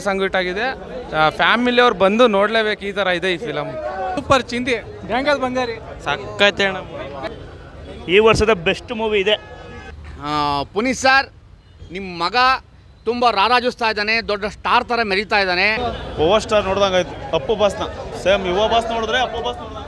ಸಂಗೀಟಾಗಿದೆ. Family ಅವ್ರು ಬಂದು ನೋಡಲೇಬೇಕು, ಈ ಥರ ಇದೆ ಈ ಫಿಲಮ್. ಸೂಪರ್ ಚಿಂದಿ ಗ್ಯಾಂಗಲ್ ಬಂಗಾರಿ ಸಕ್ಕತ್ತೆ ಅಣ್ಣ. ಈ ವರ್ಷದ ಬೆಸ್ಟ್ ಮೂವಿ ಇದೆ. ಪುನೀತ್ ಸರ್, ನಿಮ್ಮ ಮಗ ತುಂಬ ರಾರಾಜಿಸ್ತಾ ಇದ್ದಾನೆ, ದೊಡ್ಡ ಸ್ಟಾರ್ ಥರ ಮೆರೀತಾ ಇದ್ದಾನೆ. ಓವರ್ ಸ್ಟಾರ್ ನೋಡ್ದಂಗಾಯ್ತು. ಅಪ್ಪು ಬಾಸ್ನ ಸೇಮ್ ಯುವ ಬಾಸ್ ನೋಡಿದ್ರೆ ಅಪ್ಪು ಬಾಸ್ ನೋಡಿದ್ರೆ.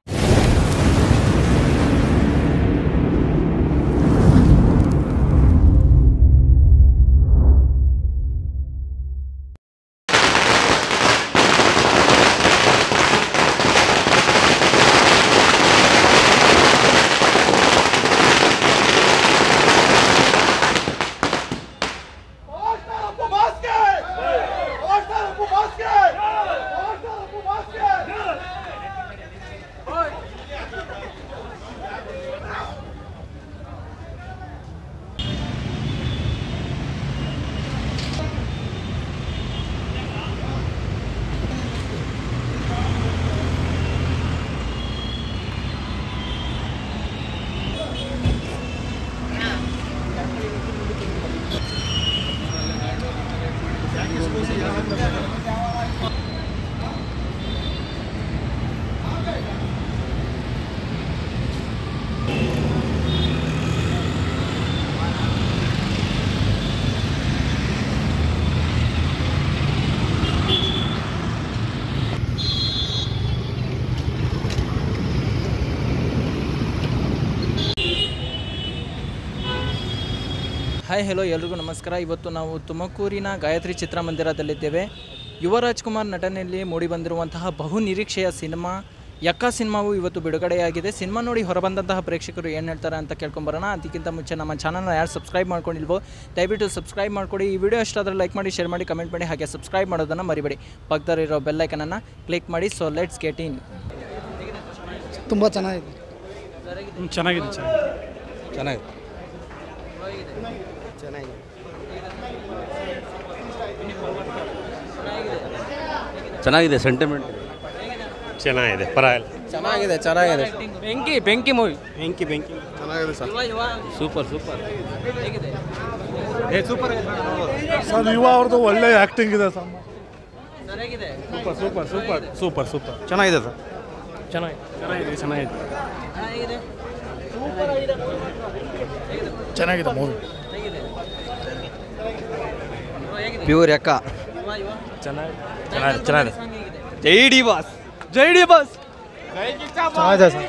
ಹಾಯ್ ಹೆಲೋ ಎಲ್ರಿಗೂ ನಮಸ್ಕಾರ. ಇವತ್ತು ನಾವು ತುಮಕೂರಿನ ಗಾಯತ್ರಿ ಚಿತ್ರಮಂದಿರದಲ್ಲಿದ್ದೇವೆ. ಯುವರಾಜ್ ಕುಮಾರ್ ನಟನೆಯಲ್ಲಿ ಮೂಡಿಬಂದಿರುವಂತಹ ಬಹು ನಿರೀಕ್ಷೆಯ ಸಿನಿಮಾ ಯಕ್ಕ ಸಿನಿಮಾವು ಇವತ್ತು ಬಿಡುಗಡೆಯಾಗಿದೆ. ಸಿನಿಮಾ ನೋಡಿ ಹೊರಬಂದಂತಹ ಪ್ರೇಕ್ಷಕರು ಏನು ಹೇಳ್ತಾರೆ ಅಂತ ಕೇಳ್ಕೊಂಬರೋಣ. ಅದಕ್ಕಿಂತ ಮುಂಚೆ ನಮ್ಮ ಚಾನಲ್ನ ಯಾರು ಸಬ್ಸ್ಕ್ರೈಬ್ ಮಾಡ್ಕೊಂಡಿಲ್ವೋ ದಯವಿಟ್ಟು ಸಬ್ಸ್ಕ್ರೈಬ್ ಮಾಡ್ಕೊಡಿ. ಈ ವಿಡಿಯೋ ಇಷ್ಟಾದರೆ ಲೈಕ್ ಮಾಡಿ, ಶೇರ್ ಮಾಡಿ, ಕಮೆಂಟ್ ಮಾಡಿ, ಹಾಗೆ ಸಬ್ಸ್ಕ್ರೈಬ್ ಮಾಡೋದನ್ನು ಮರಿಬೇಡಿ. ಪಕ್ಕದಲ್ಲಿರೋ ಬೆಲ್ಲೈಕನನ್ನು ಕ್ಲಿಕ್ ಮಾಡಿ. So let's get in. ತುಂಬ ಚೆನ್ನಾಗಿದೆ. ಚೆನ್ನಾಗಿದೆ, ಸೆಂಟಿಮೆಂಟ್ ಚೆನ್ನಾಗಿದೆ, ಪರವಾಗಿಲ್ಲ. ಚೆನ್ನಾಗಿದೆ. ಬೆಂಕಿ ಮೂವಿ ಚೆನ್ನಾಗಿದೆ ಸರ್. ಸೂಪರ್ ಸರ್ ಯುವ ಅವ್ರದ್ದು ಒಳ್ಳೆ ಆ್ಯಕ್ಟಿಂಗ್ ಇದೆ ಸರ್. ಸೂಪರ್ ಚೆನ್ನಾಗಿದೆ ಸರ್. ಚೆನ್ನಾಗಿದೆ ಮೂವಿ. ಪ್ಯೂರ್ ಯಕ್ಕ. ಚೆನ್ನಾಗಿದೆ. ಜೈ ಬಾಸ್. ಚೆನ್ನಾಗಿದೆ ಸರ್.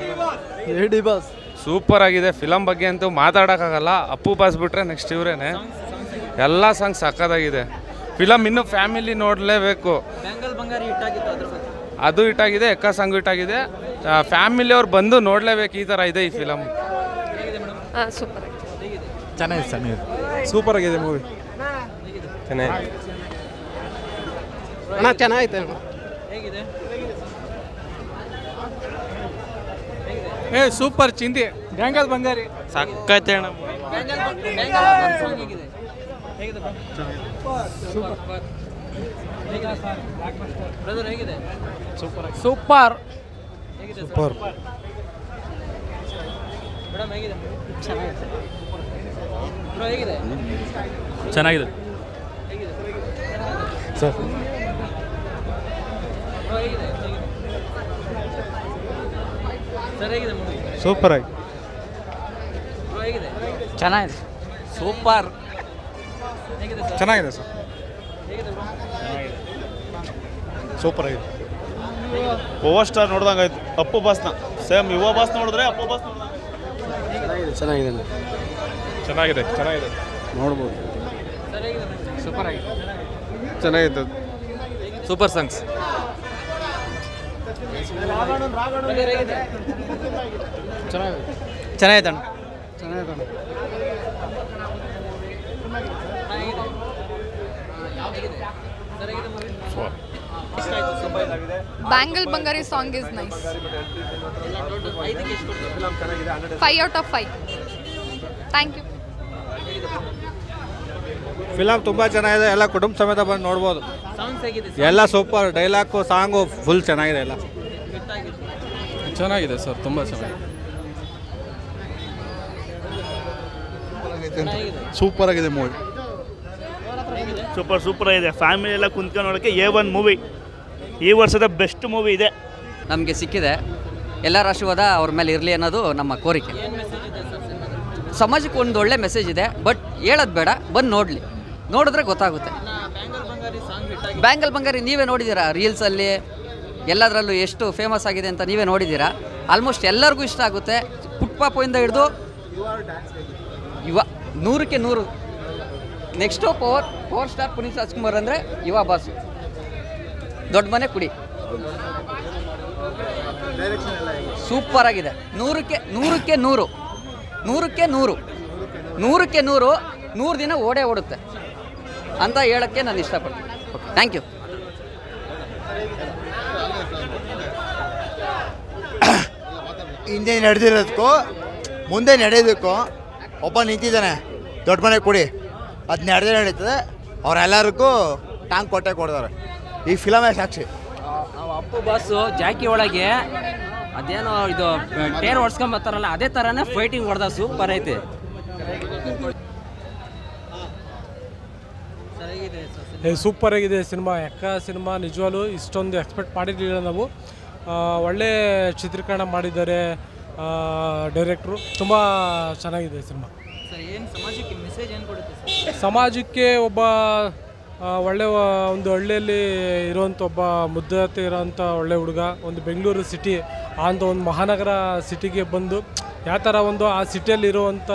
ಸೂಪರ್ ಆಗಿದೆ. ಫಿಲಮ್ ಬಗ್ಗೆ ಅಂತೂ ಮಾತಾಡೋಕ್ಕಾಗಲ್ಲ. ಅಪ್ಪು ಬಾಸ್ ಬಿಟ್ರೆ ನೆಕ್ಸ್ಟ್ ಇವರೇನೆ. ಎಲ್ಲ ಸಾಂಗ್ ಸಕ್ಕತ್ತಾಗಿದೆ. ಫಿಲಮ್ ಇನ್ನೂ ಫ್ಯಾಮಿಲಿ ನೋಡಲೇಬೇಕು. ಅದು ಹಿಟ್ಟಾಗಿದೆ, ಎಕ್ಕ ಸಾಂಗ್ ಹಿಟ್ಟಾಗಿದೆ. ಫ್ಯಾಮಿಲಿ ಅವ್ರು ಬಂದು ನೋಡಲೇಬೇಕು, ಈ ಥರ ಇದೆ ಈ ಫಿಲಮ್. ಚೆನ್ನಾಗಿದೆ. ಸೂಪರ್ ಆಗಿದೆ ಮೂವಿ. ಚೆನ್ನಾಗಿದೆ. ಸೂಪರ್ ಚಿಂದಿ ಗ್ಯಾಂಗಲ್ ಬಂಗಾರಿ ಸಕ್ಕತ್ತೆ ಅಣ್ಣ. ಸೂಪರ್. ಚೆನ್ನಾಗಿದೆ ಸರ್. ಸೂಪರ್ ಆಗಿ ಚೆನ್ನಾಗಿದೆ. ಸೂಪರ್ ಚೆನ್ನಾಗಿದೆ ಸರ್. ಸೂಪರ್ ಆಗಿದೆ. ಓವರ್ ಸ್ಟಾರ್ ನೋಡ್ದಂಗಾಯ್ತು. ಅಪ್ಪು ಬಾಸ್ನ ಸೇಮ್ ಯುವ ಬಾಸ್ ನೋಡಿದ್ರೆ ಅಪ್ಪು ಬಾಸ್ ಚೆನ್ನಾಗಿದೆ ನೋಡ್ಬೋದು. ಚೆನ್ನಾಗಿದೆ. Super songs. ಚೆನ್ನಾಗಿದೆ ಅಣ್ಣ. Bangal Bangari song is nice. 5 out of 5. Thank you. Film ತುಂಬ ಚೆನ್ನಾಗಿದೆ. ಎಲ್ಲ ಕುಟುಂಬ ಸಮೇತ ಬಂದು ನೋಡ್ಬೋದು. ಎಲ್ಲ ಸೂಪರ್. ಡೈಲಾಗು ಸಾಂಗು ಫುಲ್ ಚೆನ್ನಾಗಿದೆ. ಎಲ್ಲ ಚೆನ್ನಾಗಿದೆ ಸರ್, ತುಂಬ ಚೆನ್ನಾಗಿದೆ. ಸೂಪರ್ ಆಗಿದೆ ಮೂವಿ. ಸೂಪರ್ ಇದೆ. ಫ್ಯಾಮಿಲಿ ಎಲ್ಲ ಕುಂತ್ಕೊಂಡು ನೋಡೋಕ್ಕೆ A1 ಮೂವಿ ಈ ವರ್ಷದ ಬೆಸ್ಟ್ ಮೂವಿ ಇದೆ. ನಮಗೆ ಸಿಕ್ಕಿದೆ. ಎಲ್ಲರ ಆಶೀರ್ವಾದ ಅವ್ರ ಮೇಲೆ ಇರಲಿ ಅನ್ನೋದು ನಮ್ಮ ಕೋರಿಕೆ. ಸಮಾಜಕ್ಕೆ ಒಂದು ಒಳ್ಳೆ ಮೆಸೇಜ್ ಇದೆ, ಬಟ್ ಹೇಳೋದು ಬೇಡ, ಬಂದು ನೋಡಿದ್ರೆ ಗೊತ್ತಾಗುತ್ತೆ. ಬ್ಯಾಂಗಲ್ ಬಂಗಾರಿ ನೀವೇ ನೋಡಿದ್ದೀರಾ, ರೀಲ್ಸಲ್ಲಿ ಎಲ್ಲದರಲ್ಲೂ ಎಷ್ಟು ಫೇಮಸ್ ಆಗಿದೆ ಅಂತ ನೀವೇ ನೋಡಿದ್ದೀರಾ. ಆಲ್ಮೋಸ್ಟ್ ಎಲ್ಲರಿಗೂ ಇಷ್ಟ ಆಗುತ್ತೆ. ಪುಟ್ಪಾಪುಯಿಂದ ಹಿಡಿದು 100ಕ್ಕೆ 100. Next power star Puneeth Rajkumar ಅಂದರೆ ಯುವ ಬಾಸು, ದೊಡ್ಡ ಮನೆ ಕುಡಿ, ಸೂಪರ್ ಆಗಿದೆ. 100ಕ್ಕೆ 100 100 ದಿನ ಓಡುತ್ತೆ ಅಂತ ಹೇಳೋಕ್ಕೆ ನಾನು ಇಷ್ಟಪಡ್ತೀನಿ. Okay, thank you. ಹಿಂದೆ ನಡೆದಿರೋದಕ್ಕೂ ಮುಂದೆ ನಡೆಯೋದಕ್ಕೂ ಒಬ್ಬ ನಿಂತಿದ್ದಾನೆ, ದೊಡ್ಡ ಮನೆ ಕುಡಿ, ಅದು ನಡೀತದೆ. ಅವರೆಲ್ಲರಿಗೂ ಟ್ಯಾಂಕ್ ಕೊಡ್ತಾರೆ. ಈ ಫಿಲಮೇ ಸಾಕ್ಷಿ. ಅಪ್ಪು ಬಾಸು ಜಾಕಿ ಒಳಗೆ ಅದೇನೋ ಇದು ಟೇರ್ ಹೊಡ್ಸ್ಕೊಂಬತ್ತಾರಲ್ಲ, ಅದೇ ಥರನೇ ಫೈಟಿಂಗ್ ಹೊಡೆದ ಸೂಪರ್ ಐತೆ. ಸೂಪರ್ ಆಗಿದೆ ಸಿನಿಮಾ. ಸಿನಿಮಾ ನಿಜವಾಗ್ಲೂ ಇಷ್ಟೊಂದು ಎಕ್ಸ್ಪೆಕ್ಟ್ ಮಾಡಿರಲಿಲ್ಲ ನಾವು. ಒಳ್ಳೆ ಚಿತ್ರೀಕರಣ ಮಾಡಿದ್ದಾರೆ ಡೈರೆಕ್ಟ್ರು. ತುಂಬ ಚೆನ್ನಾಗಿದೆ ಸಿನಿಮಾ. ಸಮಾಜಕ್ಕೆ ಒಬ್ಬ ಒಳ್ಳೆ ಒಂದು ಹಳ್ಳಿಯಲ್ಲಿ ಇರೋವಂಥ ಒಬ್ಬ ಮುದ್ದತೆ ಇರೋವಂಥ ಒಳ್ಳೆ ಹುಡುಗ ಒಂದು ಬೆಂಗಳೂರು ಸಿಟಿ ಅಂತ ಒಂದು ಮಹಾನಗರ ಸಿಟಿಗೆ ಬಂದು ಯಾವ ಥರ ಒಂದು ಆ ಸಿಟಿಯಲ್ಲಿರುವಂಥ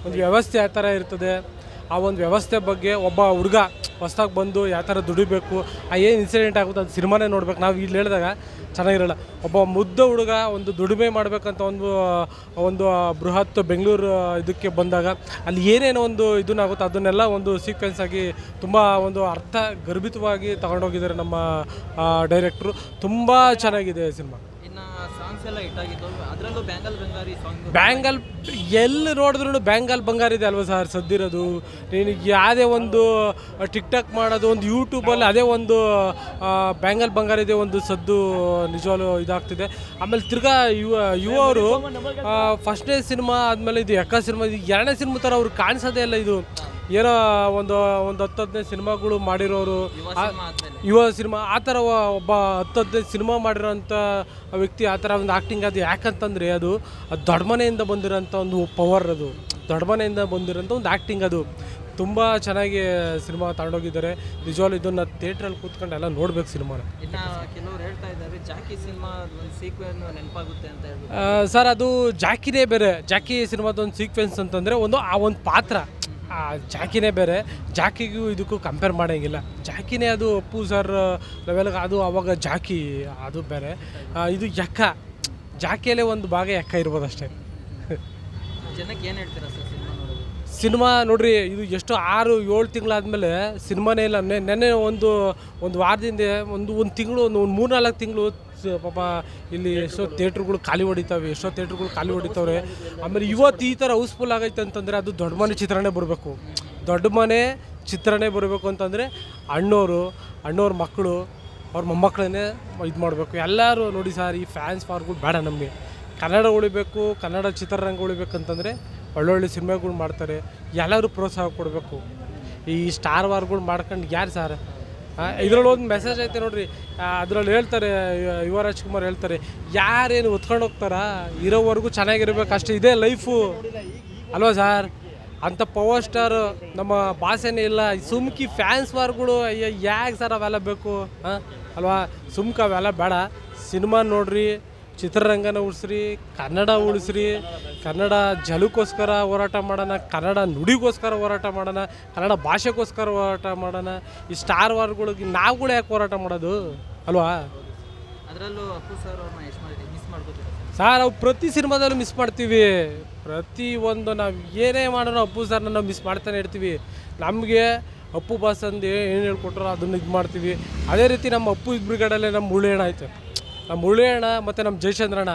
ಒಂದು ವ್ಯವಸ್ಥೆ ಯಾವ ಥರ ಇರ್ತದೆ, ಆ ಒಂದು ವ್ಯವಸ್ಥೆ ಬಗ್ಗೆ ಒಬ್ಬ ಹುಡುಗ ಹೊಸ್ದಾಗಿ ಬಂದು ಯಾವ ಥರ ದುಡಿಬೇಕು, ಏನು ಇನ್ಸಿಡೆಂಟ್ ಆಗುತ್ತೆ ಅದು ಸಿನಿಮಾನೇ ನೋಡ್ಬೇಕು. ನಾವು ಇಲ್ಲಿ ಹೇಳಿದಾಗ ಚೆನ್ನಾಗಿರಲ್ಲ. ಒಬ್ಬ ಮುದ್ದ ಹುಡುಗ ಒಂದು ದುಡಿಮೆ ಮಾಡಬೇಕಂತ ಒಂದು ಬೃಹತ್ ಬೆಂಗಳೂರು ಇದಕ್ಕೆ ಬಂದಾಗ ಅಲ್ಲಿ ಏನೇನೋ ಒಂದು ಇದನ್ನಾಗುತ್ತೆ ಅದನ್ನೆಲ್ಲ ಒಂದು ಸೀಕ್ವೆನ್ಸ್ ಆಗಿ ತುಂಬ ಒಂದು ಅರ್ಥ ಗರ್ಭಿತವಾಗಿ ತಗೊಂಡೋಗಿದ್ದಾರೆ ನಮ್ಮ ಡೈರೆಕ್ಟ್ರು. ತುಂಬ ಚೆನ್ನಾಗಿದೆ ಸಿನಿಮಾ. ಬ್ಯಾಂಗಲ್ ಎಲ್ಲಿ ನೋಡಿದ್ರು ಬ್ಯಾಂಗಲ್ ಬಂಗಾರ ಇದೆ ಅಲ್ವಾ ಸರ್ ಸದ್ದಿರೋದು. ನಿನಗೆ ಯಾವುದೇ ಒಂದು ಟಿಕ್ಟಾಕ್ ಮಾಡೋದು, ಒಂದು ಯೂಟ್ಯೂಬಲ್ಲಿ ಅದೇ ಒಂದು ಬ್ಯಾಂಗಲ್ ಬಂಗಾರ ಇದೆ ಒಂದು ಸದ್ದು ನಿಜವಾಗ್ಲೂ ಇದಾಗ್ತಿದೆ. ಆಮೇಲೆ ತಿರ್ಗಾ ಯುವರು ಫಸ್ಟ್ನೇ ಸಿನಿಮಾ ಆದಮೇಲೆ ಇದು ಸಿನಿಮಾ, ಇದು ಎರಡನೇ ಸಿನಿಮಾ ಥರ ಅವ್ರು ಕಾಣಿಸೋದೇ ಇಲ್ಲ. ಇದು ಏನೋ ಒಂದು 10-15 ಸಿನಿಮಾಗಳು ಮಾಡಿರೋರು, ಯುವ ಸಿನಿಮಾ ಆ ಥರ ಒಬ್ಬ 10-15 ಸಿನಿಮಾ ಮಾಡಿರೋಂಥ ವ್ಯಕ್ತಿ ಆ ಥರ ಒಂದು ಆ್ಯಕ್ಟಿಂಗ್. ಅದು ಯಾಕಂತಂದರೆ ಅದು ದೊಡ್ಡ ಮನೆಯಿಂದ ಬಂದಿರೋಂಥ ಒಂದು ಪವರ್, ಅದು ದೊಡ್ಡ ಮನೆಯಿಂದ ಬಂದಿರೋಂಥ ಒಂದು ಆ್ಯಕ್ಟಿಂಗ್. ಅದು ತುಂಬ ಚೆನ್ನಾಗಿ ಸಿನಿಮಾ ತಗೊಂಡೋಗಿದ್ದಾರೆ. ನಿಜವಾಗ್ಲೂ ಇದನ್ನು ಥಿಯೇಟ್ರಲ್ಲಿ ಕೂತ್ಕೊಂಡು ಎಲ್ಲ ನೋಡ್ಬೇಕು ಸಿನಿಮಾನ. ಕೆಲವರು ಹೇಳ್ತಾ ಇದ್ದಾರೆ ಜಾಕಿ ಸಿನಿಮಾ ಒಂದು ಸೀಕ್ವೆನ್ಸ್ ನೆನಪಾಗುತ್ತೆ ಅಂತ ಹೇಳ್ಬಿಟ್ಟು. ಸರ್ ಅದು ಜಾಕಿನೇ ಬೇರೆ. ಜಾಕಿ ಸಿನಿಮಾದ ಒಂದು ಸೀಕ್ವೆನ್ಸ್ ಅಂತಂದರೆ ಆ ಒಂದು ಪಾತ್ರ, ಆ ಜಾಕಿನೇ ಬೇರೆ. ಜಾಕಿಗೂ ಇದಕ್ಕೂ ಕಂಪೇರ್ ಮಾಡೋಂಗಿಲ್ಲ. ಜಾಕಿನೇ ಅದು ಅಪ್ಪು ಸರ್ ಲೆವೆಲ್ಗೆ ಅದು ಅವಾಗ ಜಾಕಿ ಅದು ಬೇರೆ. ಇದು ಜಾಕಿಯಲ್ಲೇ ಒಂದು ಭಾಗ ಇರ್ಬೋದು ಅಷ್ಟೇ. ಜನಕ್ಕೆ ಏನು ಹೇಳ್ತೀರಾ ಸರ್ ಸಿನಿಮಾ ನೋಡ್ರಿ, ಇದು ಎಷ್ಟು 6-7 ತಿಂಗಳಾದಮೇಲೆ ಸಿನಿಮಾನೇ ಇಲ್ಲ. ನೆನ್ನೆ ಒಂದು ವಾರದಿಂದ ಒಂದು ತಿಂಗಳು ಒಂದು 3-4 ತಿಂಗಳು ಪಾಪ ಇಲ್ಲಿ ಎಷ್ಟೋ ಥಿಯೇಟ್ರುಗಳು ಖಾಲಿ ಹೊಡಿತಾವ್ರೆ. ಆಮೇಲೆ ಇವತ್ತು ಈ ಥರ ಹೌಸ್ಫುಲ್ ಆಗೈತೆ ಅಂತಂದರೆ ಅದು ದೊಡ್ಡ ಮನೆ ಚಿತ್ರನೇ ಬರಬೇಕು. ದೊಡ್ಡ ಮನೆ ಚಿತ್ರನೇ ಬರಬೇಕು ಅಂತಂದರೆ ಅಣ್ಣವ್ರ ಮಕ್ಕಳು ಅವ್ರ ಮೊಮ್ಮಕ್ಕಳನ್ನೇ ಇದು ಮಾಡಬೇಕು. ಎಲ್ಲರೂ ನೋಡಿ ಸರ್, ಈ ಫ್ಯಾನ್ಸ್ ಫಾರ್ಗಳು ಬೇಡ ನಮಗೆ. ಕನ್ನಡ ಉಳಿಬೇಕು, ಕನ್ನಡ ಚಿತ್ರರಂಗ ಉಳಿಬೇಕಂತಂದರೆ ಒಳ್ಳೊಳ್ಳೆ ಸಿನಿಮಾಗಳು ಮಾಡ್ತಾರೆ. ಎಲ್ಲರೂ ಪ್ರೋತ್ಸಾಹ ಕೊಡಬೇಕು. ಈ ಸ್ಟಾರ್ ವಾರ್ಗಳು ಮಾಡ್ಕೊಂಡು ಯಾರು ಸರ್? ಇದರಲ್ಲಿ ಒಂದು ಮೆಸೇಜ್ ಐತೆ ನೋಡ್ರಿ, ಅದರಲ್ಲಿ ಹೇಳ್ತಾರೆ, ಯುವ ರಾಜ್ಕುಮಾರ್ ಹೇಳ್ತಾರೆ, ಯಾರೇನು ಹೊತ್ಕೊಂಡು ಹೋಗ್ತಾರಾ, ಇರೋವರೆಗೂ ಚೆನ್ನಾಗಿರ್ಬೇಕು ಅಷ್ಟೇ, ಇದೇ ಲೈಫು ಅಲ್ವಾ ಸರ್? ಅಂಥ ಪವರ್ ಸ್ಟಾರ್ ನಮ್ಮ ಭಾಷೆನೇ ಇಲ್ಲ. ಸುಮ್ಕಿ ಫ್ಯಾನ್ಸ್ ವಾರ್ಗಳು ಯಾಕೆ ಸರ್ ಅವೆಲ್ಲ ಬೇಕು ಅಲ್ವಾ? ಸುಮ್ಕ ಅವೆಲ್ಲ ಬೇಡ. ಸಿನಿಮಾ ನೋಡ್ರಿ, ಚಿತ್ರರಂಗನ ಉಳಿಸ್ರಿ, ಕನ್ನಡ ಉಳಿಸ್ರಿ, ಕನ್ನಡ ಜಲಕ್ಕೋಸ್ಕರ ಹೋರಾಟ ಮಾಡೋಣ, ಕನ್ನಡ ನುಡಿಗೋಸ್ಕರ ಹೋರಾಟ ಮಾಡೋಣ, ಕನ್ನಡ ಭಾಷೆಗೋಸ್ಕರ ಹೋರಾಟ ಮಾಡೋಣ. ಈ ಸ್ಟಾರ್ ವಾರ್ಗಳಿಗೆ ನಾವುಗಳು ಯಾಕೆ ಹೋರಾಟ ಮಾಡೋದು ಅಲ್ವಾ? ಅದರಲ್ಲೂ ಅಪ್ಪು ಸರ್ ಅವ್ರನ್ನ ಎಷ್ಟು ಮಿಸ್ ಮಾಡ್ಕೋತೀವಿ ಸರ್. ನಾವು ಪ್ರತಿ ಸಿನಿಮಾದಲ್ಲೂ ಮಿಸ್ ಮಾಡ್ತೀವಿ. ಪ್ರತಿಯೊಂದು ನಾವು ಏನೇ ಮಾಡೋಣ ಅಪ್ಪು ಸರ್ನ ನಾವು ಮಿಸ್ ಮಾಡ್ತಾನೆ ಇರ್ತೀವಿ. ನಮಗೆ ಅಪ್ಪು ಬಾಸ್ ಅಂದು ಏನು ಹೇಳ್ಕೊಟ್ರೋ ಅದನ್ನು ಇದು ಮಾಡ್ತೀವಿ. ಅದೇ ರೀತಿ ನಮ್ಮ ಅಪ್ಪು ಬ್ರಿಗೇಡಲ್ಲೇ ನಮ್ಮ ಮುಳ್ಳಿಯಣ್ಣ ಆಯ್ತು. ನಮ್ಮ ಮುಳ್ಳಿಯಣ್ಣ ಮತ್ತು ನಮ್ಮ ಜಯಚಂದ್ರಣ್ಣ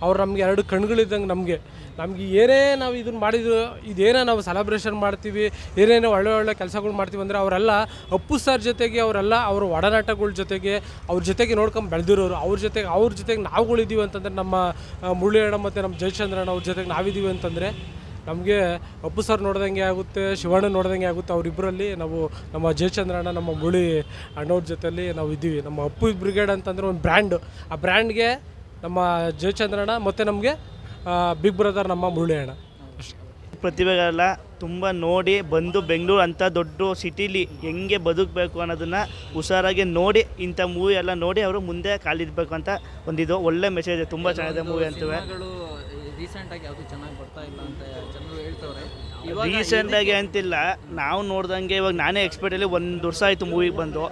ಅವ್ರು ನಮಗೆ 2 ಕಣ್ಗಳಿದ್ದಂಗೆ. ನಮಗೆ ಏನೇ ನಾವು ಇದನ್ನು ಮಾಡಿದ್ರು, ಇದೇನೇ ನಾವು ಸೆಲೆಬ್ರೇಷನ್ ಮಾಡ್ತೀವಿ, ಏನೇನೋ ಒಳ್ಳೆ ಕೆಲಸಗಳು ಮಾಡ್ತೀವಿ ಅಂದರೆ ಅವರೆಲ್ಲ ಅಪ್ಪು ಸರ್ ಜೊತೆಗೆ, ಅವರೆಲ್ಲ ಅವ್ರ ಒಡನಾಟಗಳ ಜೊತೆಗೆ ಅವ್ರ ಜೊತೆಗೆ ನೋಡ್ಕೊಂಡು ಬೆಳೆದಿರೋರು. ಅವ್ರ ಜೊತೆಗೆ ನಾವುಗಳಿದ್ದೀವಿ ಅಂತಂದರೆ, ನಮ್ಮ ಮುಳ್ಳಿಯಣ್ಣ ಮತ್ತು ನಮ್ಮ ಜಯಚಂದ್ರಣ್ಣ ಅವ್ರ ಜೊತೆಗೆ ನಾವಿದ್ದೀವಿ ಅಂತಂದರೆ ನಮಗೆ ಅಪ್ಪು ಸರ್ ನೋಡ್ದಂಗೆ ಆಗುತ್ತೆ, ಶಿವಣ್ಣ ನೋಡ್ದಂಗೆ ಆಗುತ್ತೆ. ಅವರಿಬ್ಬರಲ್ಲಿ ನಾವು ನಮ್ಮ ಜಯಚಂದ್ರಣ್ಣ ನಮ್ಮ ಮುಳಿ ಅಣ್ಣವ್ರ ಜೊತೆಯಲ್ಲಿ ನಾವು ಇದ್ದೀವಿ. ನಮ್ಮ ಅಪ್ಪು ಬ್ರಿಗೇಡ್ ಅಂತಂದರೆ ಒಂದು ಬ್ರ್ಯಾಂಡ್, ಆ ಬ್ರ್ಯಾಂಡ್ಗೆ ನಮ್ಮ ಜಯಚಂದ್ರಣ್ಣ ಮತ್ತು ನಮಗೆ ಬಿಗ್ ಬ್ರದರ್ ನಮ್ಮ ಮುರಳಿ ಅಣ್ಣ. ಪ್ರತಿಭೆಗಳೆಲ್ಲ ತುಂಬ ನೋಡಿ ಬಂದು ಬೆಂಗಳೂರು ಅಂಥ ದೊಡ್ಡ ಸಿಟಿಲಿ ಹೆಂಗೆ ಬದುಕಬೇಕು ಅನ್ನೋದನ್ನು ಹುಷಾರಾಗಿ ನೋಡಿ ಇಂಥ ಮೂವಿ ಎಲ್ಲ ನೋಡಿ ಅವರು ಮುಂದೆ ಕಾಲಿಡಬೇಕು ಅಂತ ಒಂದಿದು ಒಳ್ಳೆ ಮೆಸೇಜ್. ತುಂಬ ಚೆನ್ನಾಗಿದೆ ಮೂವಿ ಅಂತವೆ. ರೀಸೆಂಟಾಗಿ ಯಾವುದು ಚೆನ್ನಾಗಿ ಬರ್ತಾ ಇಲ್ಲ ಅಂತ ಜನರು ಹೇಳ್ತವ್ರೆ. ರೀಸೆಂಟಾಗಿ ಅಂತಿಲ್ಲ, ನಾವು ನೋಡ್ದಂಗೆ ಇವಾಗ ನಾನೇ ಎಕ್ಸ್ಪೆಕ್ಟಲ್ಲಿ 1 ವರ್ಷ ಆಯಿತು ಮೂವಿಗೆ ಬಂದು.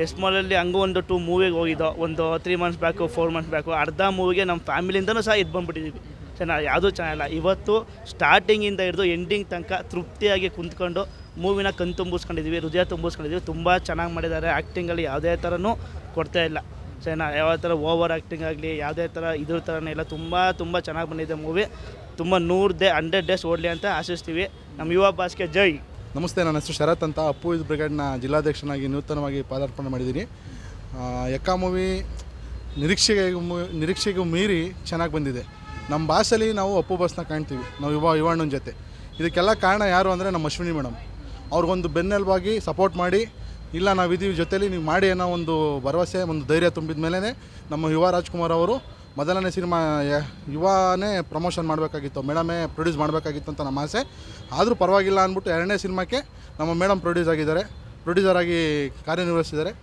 ಎಸ್ ಮಾಲಲ್ಲಿ ಹಂಗೂ ಒಂದು 2 ಮೂವಿಗೆ ಹೋಗಿದ್ದೋ, ಒಂದು 3 ಮಂತ್ಸ್ ಬ್ಯಾಕು 4 ಮಂತ್ಸ್ ಬ್ಯಾಕು. ಅರ್ಧ ಮೂವಿಗೆ ನಮ್ಮ ಫ್ಯಾಮಿಲಿಯಿಂದನೂ ಸಹ ಇದು ಬಂದುಬಿಟ್ಟಿದ್ದೀವಿ. ಚೆನ್ನಾಗಿ ಯಾವುದೂ ಚೆನ್ನಾಗಿಲ್ಲ. ಇವತ್ತು ಸ್ಟಾರ್ಟಿಂಗಿಂದ ಹಿಡಿದು ಎಂಡಿಂಗ್ ತನಕ ತೃಪ್ತಿಯಾಗಿ ಕುಂತ್ಕೊಂಡು ಮೂವಿನ ತುಂಬಿಸ್ಕೊಂಡಿದ್ದೀವಿ, ಹೃದಯ ತುಂಬಿಸ್ಕೊಂಡಿದ್ದೀವಿ. ತುಂಬ ಚೆನ್ನಾಗಿ ಮಾಡಿದ್ದಾರೆ. ಆ್ಯಕ್ಟಿಂಗಲ್ಲಿ ಯಾವುದೇ ಥರನೂ ಕೊಡ್ತಾ ಇಲ್ಲ. ಚೆನ್ನಾಗಿ ಯಾವ ಥರ ಓವರ್ ಆ್ಯಕ್ಟಿಂಗ್ ಆಗಲಿ ಯಾವುದೇ ಥರ ಇದ್ರ ಥರನೇ ಇಲ್ಲ. ತುಂಬ ಚೆನ್ನಾಗಿ ಬಂದಿದೆ ಮೂವಿ. ತುಂಬ 100 ಡೇಸ್ ಓಡಲಿ ಅಂತ ಆಶಿಸ್ತೀವಿ. ನಮ್ಮ ಯುವ ಬಾಸ್ಗೆ ಜೈ. ನಮಸ್ತೆ, ನನ್ನ ಹೆಸರು ಶರತ್ ಅಂತ. ಅಪ್ಪು ಬ್ರಿಗೇಡ್ನ ಜಿಲ್ಲಾಧ್ಯಕ್ಷನಾಗಿ ನೂತನವಾಗಿ ಪಾದಾರ್ಪಣೆ ಮಾಡಿದ್ದೀನಿ. ಎಕ್ಕ ಮೂವಿ ನಿರೀಕ್ಷೆಗೂ ಮೀರಿ ಚೆನ್ನಾಗಿ ಬಂದಿದೆ. ನಮ್ಮ ಭಾಷೆಯಲ್ಲಿ ನಾವು ಅಪ್ಪು ಬಾಸ್ನ ಕಾಣ್ತೀವಿ, ನಾವು ಯುವಣ್ಣನ ಜೊತೆ. ಇದಕ್ಕೆಲ್ಲ ಕಾರಣ ಯಾರು ಅಂದರೆ ನಮ್ಮ ಅಶ್ವಿನಿ ಮೇಡಮ್. ಅವ್ರಿಗೊಂದು ಬೆನ್ನೆಲುಬಾಗಿ ಸಪೋರ್ಟ್ ಮಾಡಿ, ಇಲ್ಲ ನಾವಿದ್ದೀವಿ ಜೊತೆಲಿ, ನೀವು ಮಾಡಿ ಅನ್ನೋ ಒಂದು ಭರವಸೆ, ಒಂದು ಧೈರ್ಯ ತುಂಬಿದ ಮೇಲೆ ನಮ್ಮ ಯುವ ರಾಜ್ಕುಮಾರ್ ಅವರು ಮೊದಲನೇ ಸಿನಿಮಾ ಯುವನೇ ಪ್ರಮೋಷನ್ ಮಾಡಬೇಕಾಗಿತ್ತು, ಮೇಡಮೇ ಪ್ರೊಡ್ಯೂಸ್ ಮಾಡಬೇಕಾಗಿತ್ತು ಅಂತ ನಮ್ಮ ಆಸೆ. ಆದರೂ ಪರವಾಗಿಲ್ಲ ಅಂದ್ಬಿಟ್ಟು 2ನೇ ಸಿನಿಮಾಕ್ಕೆ ನಮ್ಮ ಮೇಡಮ್ ಪ್ರೊಡ್ಯೂಸರಾಗಿ ಕಾರ್ಯನಿರ್ವಹಿಸಿದ್ದಾರೆ.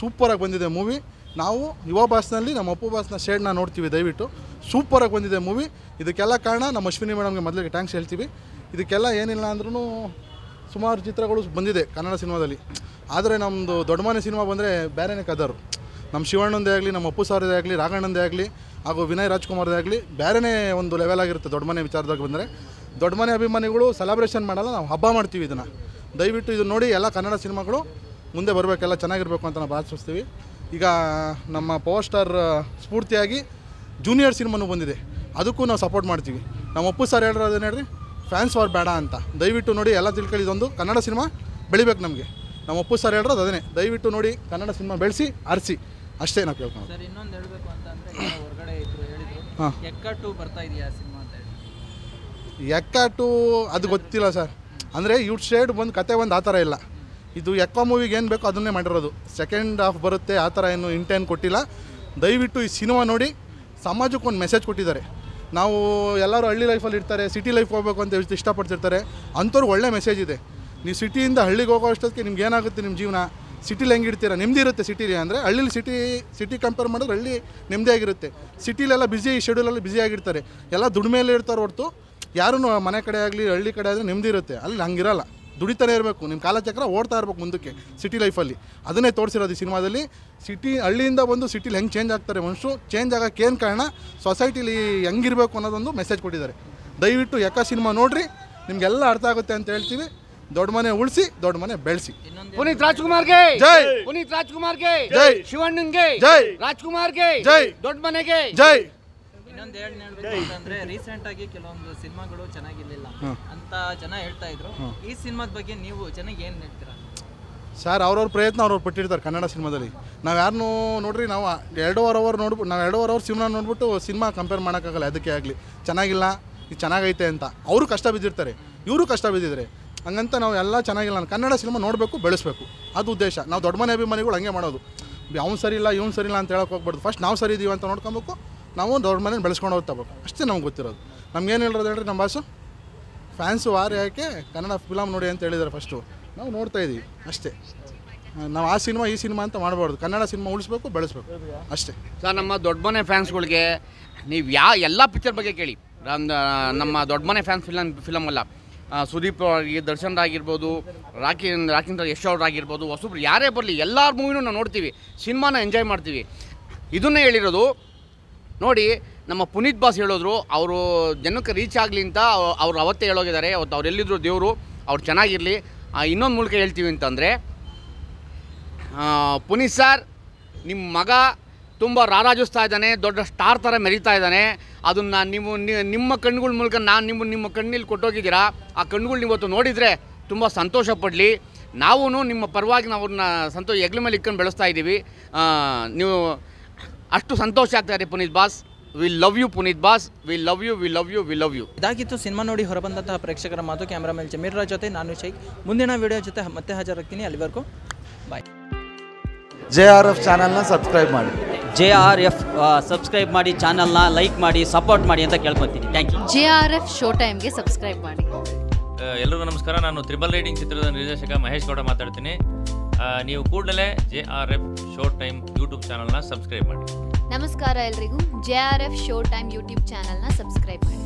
ಸೂಪರಾಗಿ ಬಂದಿದೆ ಮೂವಿ. ನಾವು ಯುವ ಬಾಸ್ನಲ್ಲಿ ನಮ್ಮ ಅಪ್ಪು ಬಾಸ್ನ ಶೇಡ್ನ ನೋಡ್ತೀವಿ, ದಯವಿಟ್ಟು. ಸೂಪರಾಗಿ ಬಂದಿದೆ ಮೂವಿ. ಇದಕ್ಕೆಲ್ಲ ಕಾರಣ ನಮ್ಮ ಅಶ್ವಿನಿ ಮೇಡಮ್ಗೆ ಮೊದಲಿಗೆ ಥ್ಯಾಂಕ್ಸ್ ಹೇಳ್ತೀವಿ. ಇದಕ್ಕೆಲ್ಲ ಏನಿಲ್ಲ ಅಂದ್ರೂ ಸುಮಾರು ಚಿತ್ರಗಳು ಬಂದಿದೆ ಕನ್ನಡ ಸಿನಿಮಾದಲ್ಲಿ. ಆದರೆ ನಮ್ಮದು ದೊಡ್ಡ ಮನೆ ಸಿನಿಮಾ ಬಂದರೆ ಬೇರೆನೇ ಕದರು. ನಮ್ಮ ಶಿವಣ್ಣಂದೇ ಆಗಲಿ, ನಮ್ಮ ಅಪ್ಪು ಸಾರದೇ ಆಗಲಿ, ರಾಘಣ್ಣಂದೇ ಆಗಲಿ, ಹಾಗೂ ವಿನಯ್ ರಾಜ್ಕುಮಾರ್ದೇ ಆಗಲಿ ಬೇರೆನೇ ಒಂದು ಲೆವೆಲ್ ಆಗಿರುತ್ತೆ. ದೊಡ್ಡ ಮನೆ ವಿಚಾರದಾಗ ಬಂದರೆ ದೊಡ್ಡ ಮನೆ ಅಭಿಮಾನಿಗಳು ಸೆಲೆಬ್ರೇಷನ್ ಮಾಡಲ್ಲ, ನಾವು ಹಬ್ಬ ಮಾಡ್ತೀವಿ. ಇದನ್ನು ದಯವಿಟ್ಟು ಇದು ನೋಡಿ ಎಲ್ಲ ಕನ್ನಡ ಸಿನಿಮಾಗಳು ಮುಂದೆ ಬರಬೇಕೆಲ್ಲ ಚೆನ್ನಾಗಿರಬೇಕು ಅಂತ ನಾವು ಆಶಿಸ್ತೀವಿ. ಈಗ ನಮ್ಮ ಪವರ್ ಸ್ಟಾರ್ ಸ್ಫೂರ್ತಿಯಾಗಿ ಜೂನಿಯರ್ ಸಿನಿಮಾನೂ ಬಂದಿದೆ, ಅದಕ್ಕೂ ನಾವು ಸಪೋರ್ಟ್ ಮಾಡ್ತೀವಿ. ನಮ್ಮ ಅಪ್ಪು ಸರ್ ಹೇಳಿರೋದೇನು ಹೇಳ್ರಿ, ಫ್ಯಾನ್ಸ್ ವಾರ್ ಬೇಡ ಅಂತ. ದಯವಿಟ್ಟು ನೋಡಿ, ಎಲ್ಲ ತಿಳ್ಕೊಳ್ಳಿದೊಂದು ಕನ್ನಡ ಸಿನಿಮಾ ಬೆಳಿಬೇಕು ನಮಗೆ. ನಮ್ಮ ಅಪ್ಪು ಸರ್ ಹೇಳಿರೋದು ಅದನ್ನೇ. ದಯವಿಟ್ಟು ನೋಡಿ, ಕನ್ನಡ ಸಿನಿಮಾ ಬೆಳೆಸಿ ಆರಿಸಿ, ಅಷ್ಟೇ ನಾವು ಕೇಳ್ಕೊಂಡು. ಸರ್, ಇನ್ನೊಂದು ಹೇಳಬೇಕು ಅಂತಂದರೆ ಹೊರಗಡೆ ಇದ್ರು ಹೇಳಿದ್ರು ಎಕ್ಕಟ್ಟು ಬರ್ತಾ ಇದೆಯಾ ಸಿನಿಮಾ ಅಂತ ಹೇಳಿ. ಎಕ್ಕಟ್ಟು ಅದು ಗೊತ್ತಿಲ್ಲ ಸರ್. ಅಂದರೆ ಯೂಟ್ ಶೇಡ್ ಒಂದು ಕತೆ ಒಂದು ಆ ಥರ ಇಲ್ಲ. ಇದು ಎಕ್ಕ ಮೂವಿಗೆ ಏನು ಬೇಕೋ ಅದನ್ನೇ ಮಾಡಿರೋದು. ಸೆಕೆಂಡ್ ಹಾಫ್ ಬರುತ್ತೆ ಆ ಥರ ಏನು ಇಂಟೇನ್ ಕೊಟ್ಟಿಲ್ಲ. ದಯವಿಟ್ಟು ಈ ಸಿನಿಮಾ ನೋಡಿ, ಸಮಾಜಕ್ಕೆ ಒಂದು ಮೆಸೇಜ್ ಕೊಟ್ಟಿದ್ದಾರೆ. ನಾವು ಎಲ್ಲರೂ ಹಳ್ಳಿ ಲೈಫಲ್ಲಿ ಇರ್ತಾರೆ, ಸಿಟಿ ಲೈಫ್ ಹೋಗಬೇಕು ಅಂತ ಇಷ್ಟಪಡ್ತಿರ್ತಾರೆ. ಅಂಥವ್ರಿಗೆ ಒಳ್ಳೆ ಮೆಸೇಜ್ ಇದೆ. ನೀವು ಸಿಟಿಯಿಂದ ಹಳ್ಳಿಗೆ ಹೋಗೋ ಅಷ್ಟೊತ್ತಿಗೆ ನಿಮ್ಗೆ ಏನಾಗುತ್ತೆ, ನಿಮ್ಮ ಜೀವನ ಸಿಟಿಲಿ ಹೆಂಗಿರ್ತೀರ, ನೆಮ್ಮದಿ ಇರುತ್ತೆ ಸಿಟಿಲಿ. ಅಂದರೆ ಹಳ್ಳಿಲಿ ಸಿಟಿ ಕಂಪೇರ್ ಮಾಡಿದ್ರೆ ಹಳ್ಳಿ ನೆಮ್ಮದಿಯಾಗಿರುತ್ತೆ. ಸಿಟಿಲೆಲ್ಲ ಶೆಡ್ಯೂಲಲ್ಲಿ ಬ್ಯುಸಿಯಾಗಿರ್ತಾರೆ, ಎಲ್ಲ ದುಡಿಮೆಯಲ್ಲೇ ಇರ್ತಾರೆ ಹೊರತು ಯಾರೂ ಮನೆ ಕಡೆ ಆಗಲಿ ಹಳ್ಳಿ ಕಡೆ ಆದರೆ ನೆಮ್ಮದಿ ಇರುತ್ತೆ. ಅಲ್ಲಿ ಹಂಗಿರಲ್ಲ, ದುಡಿತಾನೆ ಇರಬೇಕು, ನಿಮ್ಮ ಕಾಲಚಕ್ರ ಓಡ್ತಾ ಇರಬೇಕು ಮುಂದಕ್ಕೆ ಸಿಟಿ ಲೈಫಲ್ಲಿ. ಅದನ್ನೇ ತೋರಿಸಿರೋದು ಈ ಸಿನಿಮಾದಲ್ಲಿ. ಹಳ್ಳಿಯಿಂದ ಬಂದು ಸಿಟಿಲಿ ಹೆಂಗೆ ಚೇಂಜ್ ಆಗ್ತಾರೆ ಮನುಷ್ಯರು, ಚೇಂಜ್ ಆಗೋಕ್ಕೆ ಏನು ಕಾರಣ, ಸೊಸೈಟಿಲಿ ಹೆಂಗಿರಬೇಕು ಅನ್ನೋದೊಂದು ಮೆಸೇಜ್ ಕೊಟ್ಟಿದ್ದಾರೆ. ದಯವಿಟ್ಟು ಎಕ್ಕ ಸಿನಿಮಾ ನೋಡಿರಿ, ನಿಮಗೆಲ್ಲ ಅರ್ಥ ಆಗುತ್ತೆ ಅಂತ ಹೇಳ್ತೀವಿ. ದೊಡ್ಡ ಮನೆ ಉಳಿಸಿ, ದೊಡ್ಡ ಮನೆ ಬೆಳೆಸಿ. ಪುನೀತ್ ರಾಜ್ಕುಮಾರ್ಗೆ ಜೈ, ಪುನೀತ್ ರಾಜ್ಕುಮಾರ್ಗೆ ಜೈ, ಶಿವಣ್ಣನ್ಗೆ ಜೈ, ರಾಜ್ಕುಮಾರ್ಗೆ ಜೈ, ದೊಡ್ಡ ಮನೆಗೆ ಜೈ. ಇನ್ನೊಂದು ಹೇಳ್ಬೇಕು ಅಂತಂದ್ರೆ ರೀಸೆಂಟ್ ಆಗಿ ಕೆಲವೊಂದು ಸಿನಿಮಾಗಳು ಚೆನ್ನಾಗಿರ್ಲಿಲ್ಲ ಅಂತ ಜನ ಹೇಳ್ತಾ ಇದ್ರು. ಈ ಸಿನಿಮಾದ ಬಗ್ಗೆ ನೀವು ಚೆನ್ನಾಗಿ ಏನು ಹೇಳ್ತೀರಾ ಸರ್? ಅವ್ರವ್ರ ಪ್ರಯತ್ನ ಅವ್ರವ್ರು ಪಟ್ಟಿರ್ತಾರೆ ಕನ್ನಡ ಸಿನಿಮಾದಲ್ಲಿ. ನಾವು ಯಾರನ್ನೂ ನೋಡ್ರಿ, ನಾವು 2.5 ಅವರ್ ನೋಡ್ಬಿಟ್ಟು, ನಾವು 2.5 ಅವರ್ ಸಿನಿಮಾ ನೋಡ್ಬಿಟ್ಟು ಸಿನಿಮಾ ಕಂಪೇರ್ ಮಾಡೋಕ್ಕಾಗಲ್ಲ. ಅದಕ್ಕೆ ಆಗಲಿ ಚೆನ್ನಾಗಿಲ್ಲ, ಇದು ಚೆನ್ನಾಗೈತೆ ಅಂತ ಅವರು ಕಷ್ಟ ಬಿದ್ದಿರ್ತಾರೆ, ಇವರು ಕಷ್ಟ ಬಿದ್ದಿದ್ದಾರೆ. ಹಂಗಂತ ನಾವು ಎಲ್ಲ ಚೆನ್ನಾಗಿಲ್ಲ, ಕನ್ನಡ ಸಿನಿಮಾ ನೋಡಬೇಕು, ಬೆಳೆಸಬೇಕು, ಅದು ಉದ್ದೇಶ. ನಾವು ದೊಡ್ಡ ಮನೆ ಅಭಿಮಾನಿಗಳು ಹಂಗೆ ಮಾಡೋದು. ಅವ್ನು ಸರಿ ಇಲ್ಲ, ಇವ್ನು ಸರಿ ಇಲ್ಲ ಅಂತ ಹೇಳೋಕೆ ಹೋಗ್ಬಾರ್ದು. ಫಸ್ಟ್ ನಾವು ಸರಿ ಇದೀವಿ ಅಂತ ನೋಡ್ಕೊಬೇಕು, ನಾವು ದೊಡ್ಡ ಮನೇಲಿ ಬೆಳೆಸ್ಕೊಂಡು ಹೋಗ್ತಬೇಕು, ಅಷ್ಟೇ ನಮ್ಗೆ ಗೊತ್ತಿರೋದು. ನಮ್ಗೇನು ಹೇಳಿರೋದು ಹೇಳ್ರಿ, ನಮ್ಮ ಬಾಸು ಫ್ಯಾನ್ಸು ವಾರ ಯಾಕೆ ಕನ್ನಡ ಫಿಲಮ್ ನೋಡಿ ಅಂತ ಹೇಳಿದ್ದಾರೆ. ಫಸ್ಟು ನಾವು ನೋಡ್ತಾ ಇದ್ದೀವಿ ಅಷ್ಟೇ. ನಾವು ಆ ಸಿನಿಮಾ ಈ ಸಿನಿಮಾ ಅಂತ ಮಾಡಬಾರ್ದು, ಕನ್ನಡ ಸಿನಿಮಾ ಉಳಿಸ್ಬೇಕು, ಬೆಳೆಸ್ಬೇಕು, ಅಷ್ಟೇ. ಸರ್, ನಮ್ಮ ದೊಡ್ಡ ಮನೆ ಫ್ಯಾನ್ಸ್ಗಳಿಗೆ ನೀವು ಎಲ್ಲ ಪಿಕ್ಚರ್ ಬಗ್ಗೆ ಕೇಳಿ. ನಮ್ಮ ದೊಡ್ಡ ಮನೆ ಫ್ಯಾನ್ಸ್ ಫಿಲಮ್ ಅಲ್ಲ, ಸುದೀಪ್ ಅವ್ರಿಗೆ, ದರ್ಶನ್ ಆಗಿರ್ಬೋದು, ರಾಕಿಂದ್ರ ಯಶ್ ಅವ್ರಾಗಿರ್ಬೋದು, ಹೊಸಬ್ರು ಯಾರೇ ಬರಲಿ ಎಲ್ಲರ ಮೂವಿನೂ ನಾವು ನೋಡ್ತೀವಿ, ಸಿನಿಮಾನ ಎಂಜಾಯ್ ಮಾಡ್ತೀವಿ. ಇದನ್ನೇ ಹೇಳಿರೋದು ನೋಡಿ. ನಮ್ಮ ಪುನೀತ್ ಬಾಸ್ ಹೇಳಿದ್ರು, ಅವರು ಜನಕ್ಕೆ ರೀಚ್ ಆಗಲಿ ಅಂತ ಅವ್ರು ಅವತ್ತೇ ಹೇಳೋಗಿದ್ದಾರೆ. ಅವತ್ತು ಅವ್ರು ಎಲ್ಲಿದ್ರು ದೇವರು, ಅವ್ರು ಚೆನ್ನಾಗಿರಲಿ. ಇನ್ನೊಂದು ಮೂಲಕ ಹೇಳ್ತೀವಿ ಅಂತಂದರೆ, ಪುನೀತ್ ಸರ್, ನಿಮ್ಮ ಮಗ ತುಂಬ ರಾರಾಜಿಸ್ತಾ ಇದ್ದಾನೆ, ದೊಡ್ಡ ಸ್ಟಾರ್ ಥರ ಮೆರೀತಾ ಇದ್ದಾನೆ. ಅದನ್ನು ನೀವು ನಿಮ್ಮ ಕಣ್ಣುಗಳ ಮೂಲಕ ನಿಮ್ಮ ಕಣ್ಣಲ್ಲಿ ಕೊಟ್ಟೋಗಿದ್ದೀರಾ. ಆ ಕಣ್ಣುಗಳು ಇವತ್ತು ನೋಡಿದರೆ ತುಂಬ ಸಂತೋಷ ಪಡಲಿ. ನಾವೂ ನಿಮ್ಮ ಪರವಾಗಿ ನಾವು ಅವ್ರನ್ನ ಹೆಗ್ಲ ಮೇಲೆ ಇಟ್ಕೊಂಡು ಬೆಳೆಸ್ತಾ ಇದ್ದೀವಿ. ನೀವು ಅಷ್ಟು ಸಂತೋಷ ಆಗ್ತಾಯಿದೆ Puneeth boss. We love you Puneeth boss, we love you, we love you, we love you. ಇದಾಗಿತ್ತು ಸಿನಿಮಾ ನೋಡಿ ಹೊರಬಂದಂತಹ ಪ್ರೇಕ್ಷಕರ ಮಾತು. ಕ್ಯಾಮ್ರಾಮನ್ ಜಮೀರ್ ರಾಜ್ ಜೊತೆ ನಾನು ಶೈಕ್. ಮುಂದಿನ ವಿಡಿಯೋ ಜೊತೆ ಮತ್ತೆ ಹಾಜರಾಗ್ತೀನಿ. ಅಲ್ಲಿವರೆಗೂ ಬಾಯ್. JRF ಚಾನಲ್ನ ಸಬ್ಸ್ಕ್ರೈಬ್ ಮಾಡಿ. JRF ಸಬ್ಸ್ಕ್ರೈಬ್ ಮಾಡಿ, ಚಾನಲ್ನ ಲೈಕ್ ಮಾಡಿ, ಸಪೋರ್ಟ್ ಮಾಡಿ ಅಂತ ಕೇಳ್ಕೊತೀನಿ. Thank you. JRF ಶೋ ಟೈಮ್ಗೆ ಸಬ್ಸ್ಕ್ರೈಬ್ ಮಾಡಿ. ಎಲ್ರಿಗೂ ನಮಸ್ಕಾರ. ನಾನು ತ್ರಿಬಲ್ ರೈಡಿಂಗ್ ಚಿತ್ರದ ನಿರ್ದೇಶಕ ಮಹೇಶ್ ಗೌಡ ಮಾತಾಡ್ತೀನಿ. ನೀವು ಕೂಡಲೇ JRF ಶೋ ಟೈಮ್ ಯೂಟ್ಯೂಬ್ ಚಾನಲ್ನ ಸಬ್ಸ್ಕ್ರೈಬ್ ಮಾಡಿ. ನಮಸ್ಕಾರ ಎಲ್ರಿಗೂ. JRF ಶೋ ಟೈಮ್ ಯೂಟ್ಯೂಬ್ ಚಾನಲ್ನ ಸಬ್ಸ್ಕ್ರೈಬ್ ಮಾಡಿ.